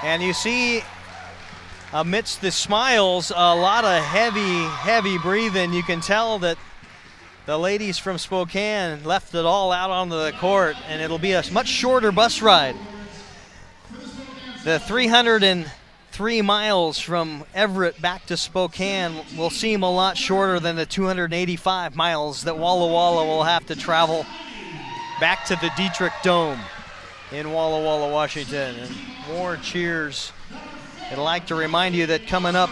And you see, amidst the smiles, a lot of heavy breathing. You can tell that the ladies from Spokane left it all out onto the court, and it'll be a much shorter bus ride. The 303 miles from Everett back to Spokane will seem a lot shorter than the 285 miles that Walla Walla will have to travel back to the Dietrich Dome in Walla Walla, Washington. And more cheers. I'd like to remind you that coming up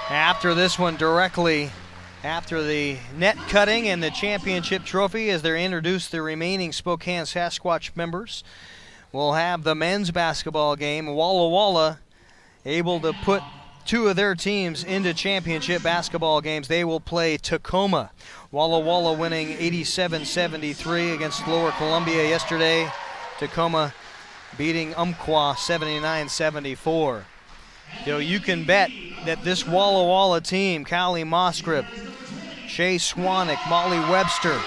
after this one, directly after the net cutting and the championship trophy, as they're introduced the remaining Spokane Sasquatch members, we'll have the men's basketball game. Walla Walla able to put two of their teams into championship basketball games. They will play Tacoma. Walla Walla winning 87-73 against Lower Columbia yesterday. Tacoma beating Umpqua 79-74. You can bet that this Walla Walla team, Callie Mosgrib, Shay Swanwick, Molly Webster,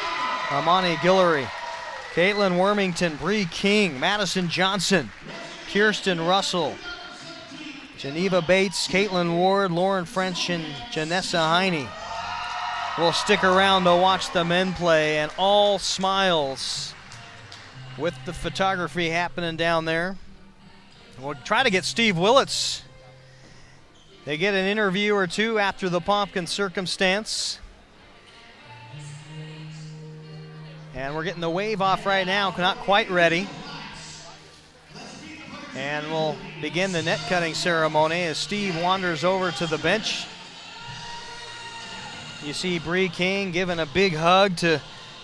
Amani Guillory, Caitlin Wormington, Bree King, Madison Johnson, Kirsten Russell, Geneva Bates, Caitlin Ward, Lauren French, and Janessa Heine will stick around to watch the men play, and all smiles with the photography happening down there. We'll try to get Steve Willits. They get an interview or two after the pomp and circumstance. And we're getting the wave off right now, not quite ready. And we'll begin the net cutting ceremony as Steve wanders over to the bench. You see Bree King giving a big hug to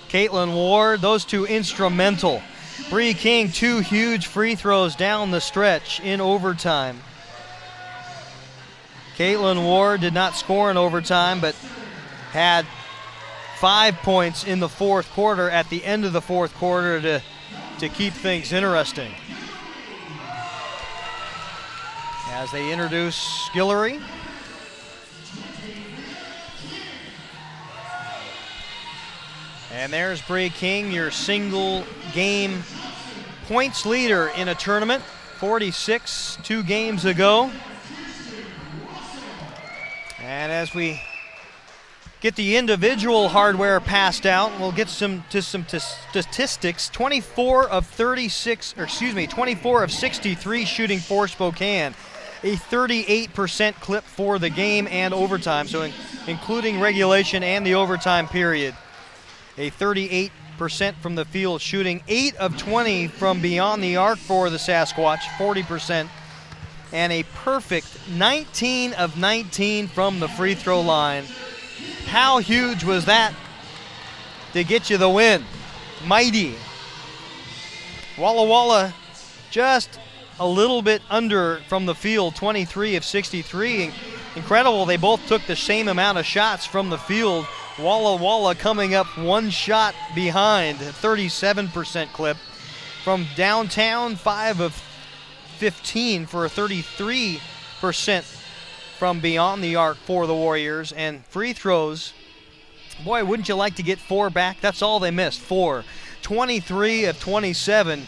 Caitlin Ward. Those two instrumental. Bree King, 2 huge free throws down the stretch in overtime. Caitlin Ward did not score in overtime, but had 5 points in the fourth quarter at the end of the fourth quarter to keep things interesting. As they introduce Guillory. And there's Bree King, your single game points leader in a tournament. 46 2 games ago. And as we get the individual hardware passed out, we'll get some statistics. 24 of 63 shooting for Spokane. A 38% clip for the game and overtime, so including regulation and the overtime period. A 38% from the field shooting, 8 of 20 from beyond the arc for the Sasquatch, 40%, and a perfect 19 of 19 from the free throw line. How huge was that to get you the win? Mighty. Walla Walla just a little bit under from the field, 23 of 63. Incredible, they both took the same amount of shots from the field. Walla Walla coming up 1 shot behind, 37% clip. From downtown, 5 of 15 for a 33% from beyond the arc for the Warriors. And free throws, boy, wouldn't you like to get 4 back? That's all they missed, 4. 23 of 27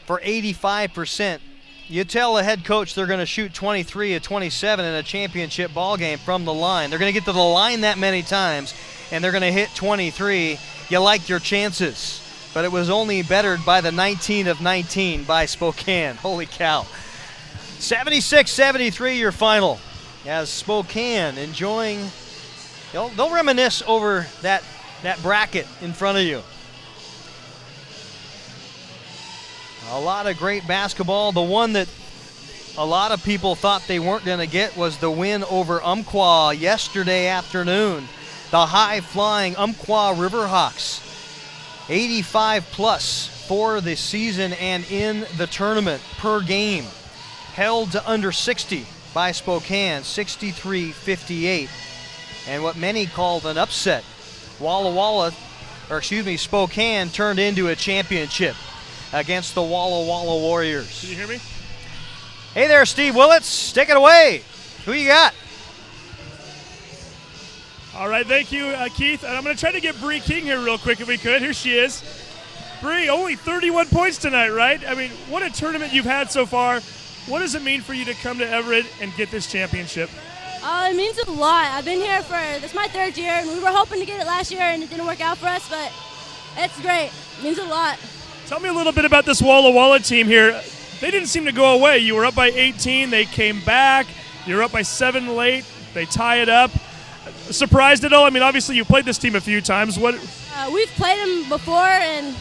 for 85%. You tell the head coach they're going to shoot 23 of 27 in a championship ball game from the line. They're going to get to the line that many times, and they're going to hit 23. You like your chances. But it was only bettered by the 19 of 19 by Spokane. Holy cow. 76-73 your final. As Spokane enjoying, they'll reminisce over that bracket in front of you. A lot of great basketball. The one that a lot of people thought they weren't going to get was the win over Umpqua yesterday afternoon. The high-flying Umpqua Riverhawks. 85-plus for the season and in the tournament per game. Held to under 60 by Spokane, 63-58. And what many called an upset. Spokane turned into a championship against the Walla Walla Warriors. Can you hear me? Hey there, Steve Willits. Take it away. Who you got? All right, thank you, Keith. And I'm going to try to get Bree King here real quick if we could. Here she is. Bree, only 31 points tonight, right? I mean, what a tournament you've had so far. What does it mean for you to come to Everett and get this championship? It means a lot. I've been here this is my 3rd year, and we were hoping to get it last year, and it didn't work out for us, but it's great. It means a lot. Tell me a little bit about this Walla Walla team here. They didn't seem to go away. You were up by 18. They came back. You were up by 7 late. They tie it up. Surprised at all? I mean, obviously you played this team a few times. We've played them before, and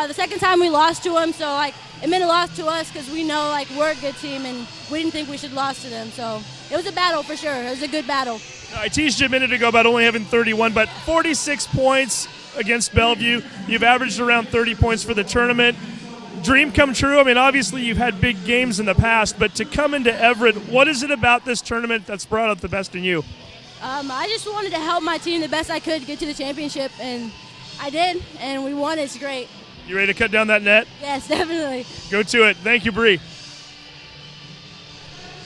the second time we lost to them, so it meant a lot to us because we know we're a good team, and we didn't think we should have lost to them. So it was a battle for sure. It was a good battle. I teased you a minute ago about only having 31, but 46 points against Bellevue. You've averaged around 30 points for the tournament. Dream come true. I mean, obviously you've had big games in the past, but to come into Everett, what is it about this tournament that's brought out the best in you? I just wanted to help my team the best I could get to the championship, and I did, and we won. It's great. You ready to cut down that net? Yes, definitely. Go to it. Thank you, Bree.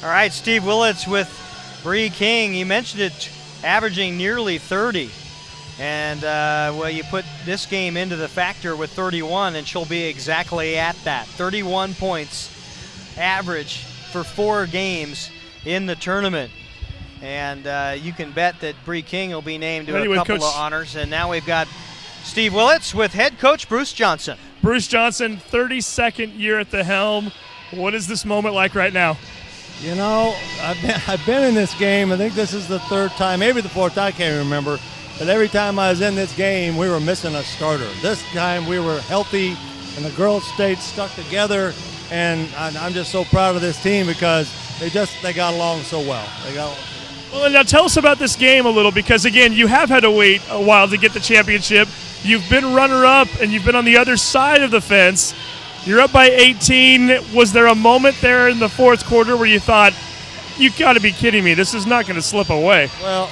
All right, Steve Willits with Bree King. You mentioned it, averaging nearly 30. And, you put this game into the factor with 31, and she'll be exactly at that. 31 points average for 4 games in the tournament. And you can bet that Bree King will be named to a couple of honors. And now we've got Steve Willits with head coach Bruce Johnson. Bruce Johnson, 32nd year at the helm. What is this moment like right now? You know, I've been in this game. I think this is the 3rd time, maybe the 4th. I can't remember. But every time I was in this game, we were missing a starter. This time we were healthy, and the girls stayed stuck together. And I'm just so proud of this team because they got along so well. Well, now tell us about this game a little, because again, you have had to wait a while to get the championship. You've been runner-up, and you've been on the other side of the fence. You're up by 18. Was there a moment there in the 4th quarter where you thought, you got to be kidding me, this is not going to slip away? Well,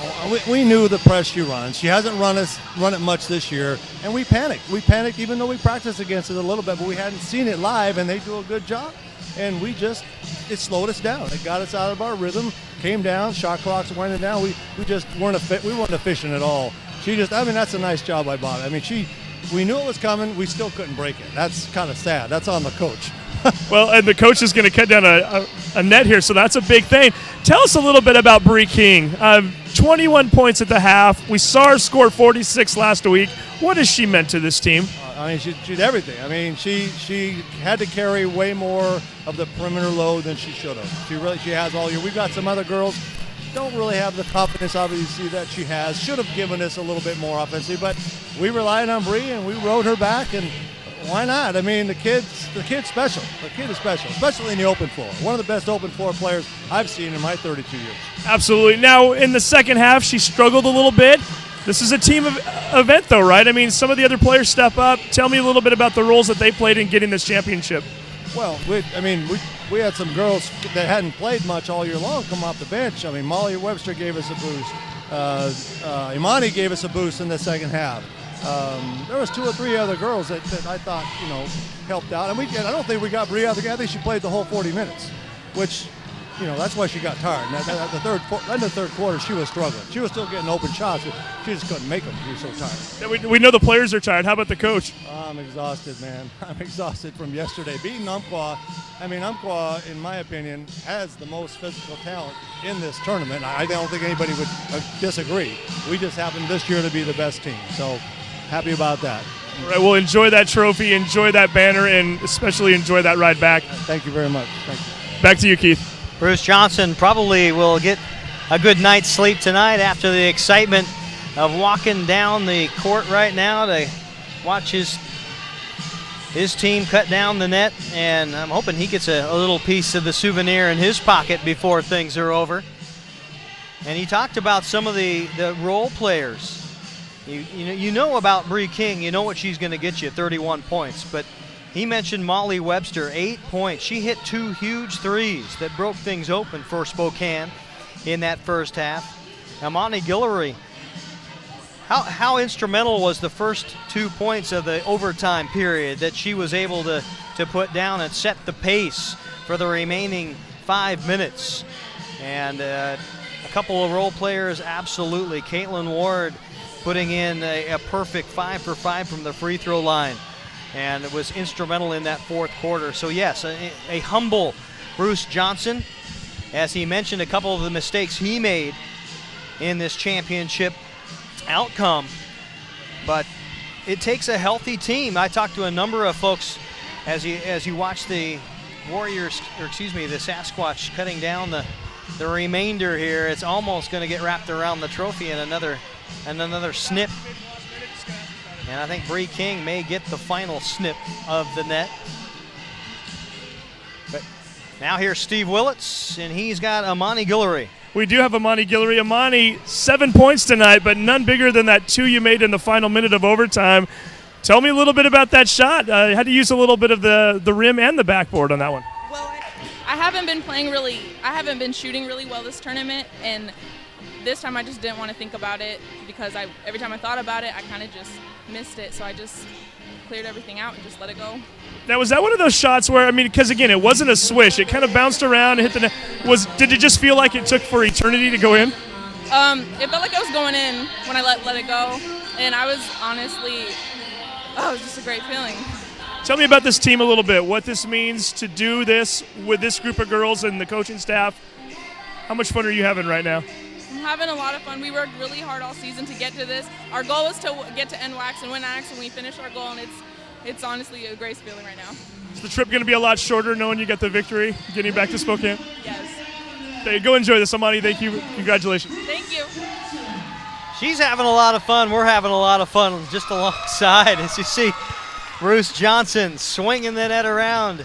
we knew the press she runs. She hasn't run it much this year, and we panicked. We panicked even though we practiced against it a little bit, but we hadn't seen it live, and they do a good job. And it slowed us down. It got us out of our rhythm, came down, shot clocks went down. We just weren't efficient at all. That's a nice job by Bob. I mean, we knew it was coming. We still couldn't break it. That's kind of sad. That's on the coach. Well, and the coach is going to cut down a net here, so that's a big thing. Tell us a little bit about Bree King. 21 points at the half. We saw her score 46 last week. What has she meant to this team? She's everything. I mean, she had to carry way more of the perimeter load than she should have. She has all year. We've got some other girls don't really have the confidence, obviously, that she has. Should have given us a little bit more offensive, but we relied on Bree and we rode her back, and why not? I mean, the kid's special. The kid is special, especially in the open floor. One of the best open floor players I've seen in my 32 years. Absolutely. Now, in the second half, she struggled a little bit. This is a team event, though, right? I mean, some of the other players step up. Tell me a little bit about the roles that they played in getting this championship. Well, we had some girls that hadn't played much all year long come off the bench. I mean, Molly Webster gave us a boost. Imani gave us a boost in the second half. There was 2 or 3 other girls that I thought, helped out. And I don't think we got Bree out there. I think she played the whole 40 minutes, which, that's why she got tired. And at the third quarter, she was struggling. She was still getting open shots, but she just couldn't make them. She was so tired. We know the players are tired. How about the coach? I'm exhausted, man. I'm exhausted from yesterday. Beating Umpqua, Umpqua, in my opinion, has the most physical talent in this tournament. I don't think anybody would disagree. We just happen this year to be the best team. So happy about that. All right, well, enjoy that trophy, enjoy that banner, and especially enjoy that ride back. Thank you very much. Thank you. Back to you, Keith. Bruce Johnson probably will get a good night's sleep tonight after the excitement of walking down the court right now to watch his team cut down the net, and I'm hoping he gets a little piece of the souvenir in his pocket before things are over. And he talked about some of the role players. You know about Bree King, you know what she's going to get you, 31 points, but he mentioned Molly Webster, 8 points. She hit 2 huge threes that broke things open for Spokane in that first half. Amani Guillory, how instrumental was the first 2 points of the overtime period that she was able to put down and set the pace for the remaining 5 minutes? And a couple of role players, absolutely. Caitlin Ward putting in a perfect 5 for 5 from the free throw line. and it was instrumental in that fourth quarter. So yes, a humble Bruce Johnson, as he mentioned a couple of the mistakes he made in this championship outcome, but it takes a healthy team. I talked to a number of folks as you watch the Warriors, or excuse me, the Sasquatch cutting down the remainder here. It's almost going to get wrapped around the trophy and another snip. And I think Bree King may get the final snip of the net. But now here's Steve Willits, and he's got Amani Guillory. We do have Amani Guillory. Amani, 7 points tonight, but none bigger than that 2 you made in the final minute of overtime. Tell me a little bit about that shot. Had to use a little bit of the rim and the backboard on that one. Well, I haven't been shooting really well this tournament, and this time I just didn't want to think about it because every time I thought about it, I kind of just missed it. So I just cleared everything out and just let it go. Now, was that one of those shots where, I mean, because again, it wasn't a swish. It kind of bounced around and hit the net. Did it just feel like it took for eternity to go in? It felt like I was going in when I let it go, and I was honestly, it was just a great feeling. Tell me about this team a little bit, what this means to do this with this group of girls and the coaching staff. How much fun are you having right now? I'm having a lot of fun. We worked really hard all season to get to this. Our goal was to get to NWACs and win NWACs, and we finished our goal, and it's honestly a great feeling right now. Is the trip going to be a lot shorter knowing you got the victory, getting back to Spokane? Yes. Hey, go enjoy this, Amani. Thank you. Congratulations. Thank you. She's having a lot of fun. We're having a lot of fun just alongside, as you see Bruce Johnson swinging the net around.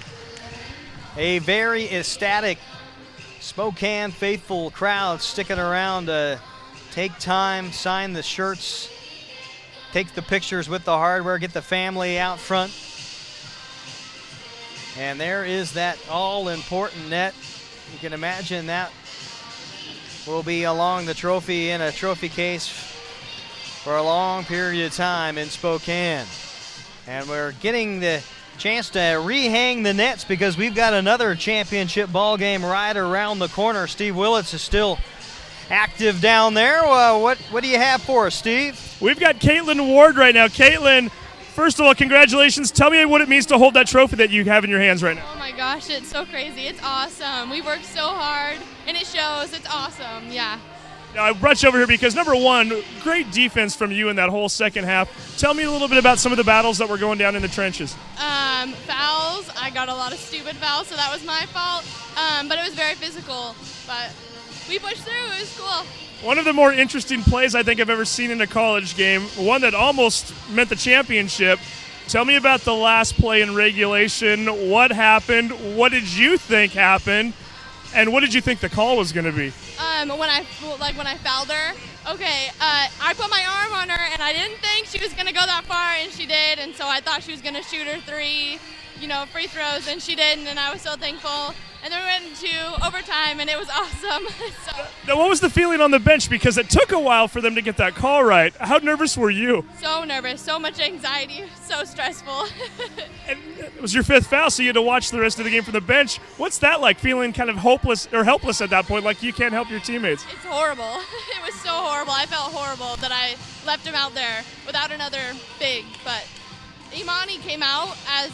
A very ecstatic Spokane faithful crowd sticking around to take time, sign the shirts, take the pictures with the hardware, get the family out front. And there is that all-important net. You can imagine that will be along the trophy in a trophy case for a long period of time in Spokane. And we're getting the chance to rehang the nets because we've got another championship ball game right around the corner. Steve Willits is still active down there. What do you have for us, Steve? We've got Caitlin Ward right now. Caitlin, first of all, congratulations. Tell me what it means to hold that trophy that you have in your hands right now. Oh my gosh, it's so crazy. It's awesome. We worked so hard, and it shows. It's awesome. Yeah. Now, I brought you over here because, number one, great defense from you in that whole second half. Tell me a little bit about some of the battles that were going down in the trenches. Fouls. I got a lot of stupid fouls, so that was my fault. But it was very physical. But we pushed through. It was cool. One of the more interesting plays I think I've ever seen in a college game, one that almost meant the championship. Tell me about the last play in regulation. What happened? What did you think happened? And what did you think the call was going to be? When I fouled her, okay, I put my arm on her, and I didn't think she was going to go that far, and she did, and so I thought she was going to shoot her three, free throws, and she didn't, and I was so thankful. And then we went into overtime, and it was awesome. Now, what was the feeling on the bench? Because it took a while for them to get that call right. How nervous were you? So nervous, so much anxiety, so stressful. And it was your fifth foul, so you had to watch the rest of the game from the bench. What's that like, feeling kind of hopeless or helpless at that point, like you can't help your teammates? It's horrible. It was so horrible. I felt horrible that I left him out there without another big. But Imani came out as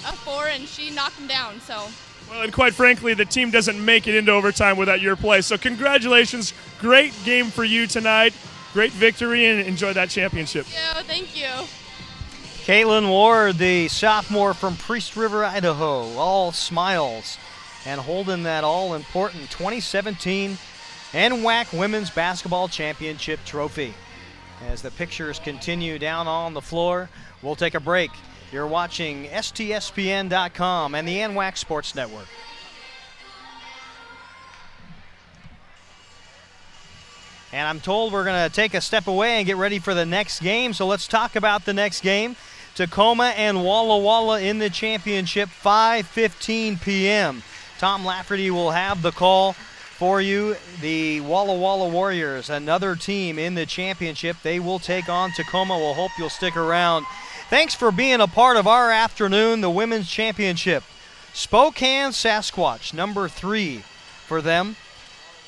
a 4, and she knocked him down, so. Well, and quite frankly, the team doesn't make it into overtime without your play. So congratulations. Great game for you tonight. Great victory, and enjoy that championship. Thank you. Caitlin Ward, the sophomore from Priest River, Idaho, all smiles and holding that all-important 2017 NWAC Women's Basketball Championship trophy. As the pictures continue down on the floor, we'll take a break. You're watching STSPN.com and the NWAC Sports Network. And I'm told we're going to take a step away and get ready for the next game. So let's talk about the next game. Tacoma and Walla Walla in the championship, 5:15 p.m. Tom Lafferty will have the call for you. The Walla Walla Warriors, another team in the championship. They will take on Tacoma. We'll hope you'll stick around. Thanks for being a part of our afternoon, the Women's Championship. Spokane Sasquatch, number 3 for them.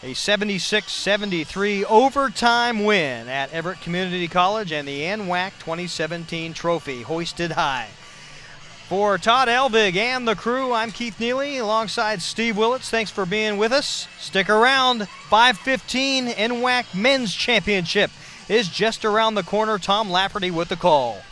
A 76-73 overtime win at Everett Community College, and the NWAC 2017 trophy hoisted high. For Todd Elvig and the crew, I'm Keith Neely alongside Steve Willits. Thanks for being with us. Stick around. 5:15 NWAC Men's Championship is just around the corner. Tom Lafferty with the call.